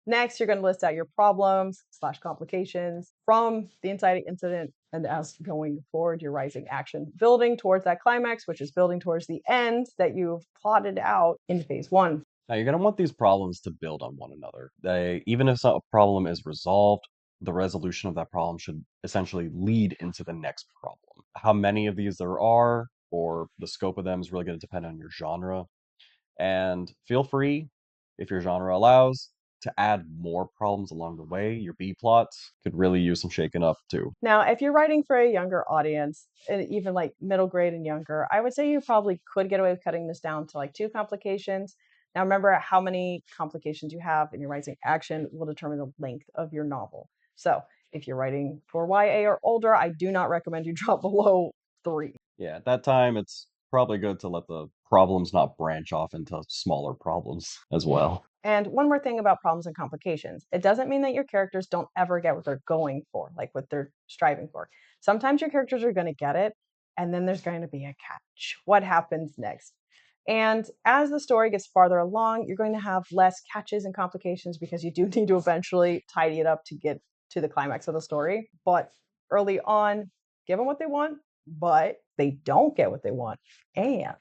Next, you're going to list out your problems / complications from the inciting incident. And as going forward, your rising action building towards that climax, which is building towards the end that you've plotted out in phase one. Now, you're going to want these problems to build on one another. Even if a problem is resolved, the resolution of that problem should essentially lead into the next problem. How many of these there are, or the scope of them, is really going to depend on your genre. And feel free, if your genre allows, to add more problems along the way. Your B plots could really use some shaking up too. Now, if you're writing for a younger audience, and even like middle grade and younger, I would say you probably could get away with cutting this down to like 2 complications. Now, remember how many complications you have in your rising action will determine the length of your novel. So if you're writing for YA or older, I do not recommend you drop below 3. Yeah, at that time, it's probably good to let the problems not branch off into smaller problems as well. And one more thing about problems and complications. It doesn't mean that your characters don't ever get what they're going for, like what they're striving for. Sometimes your characters are going to get it, and then there's going to be a catch. What happens next? And as the story gets farther along, you're going to have less catches and complications because you do need to eventually tidy it up to get to the climax of the story. But early on, give them what they want, but they don't get what they want. And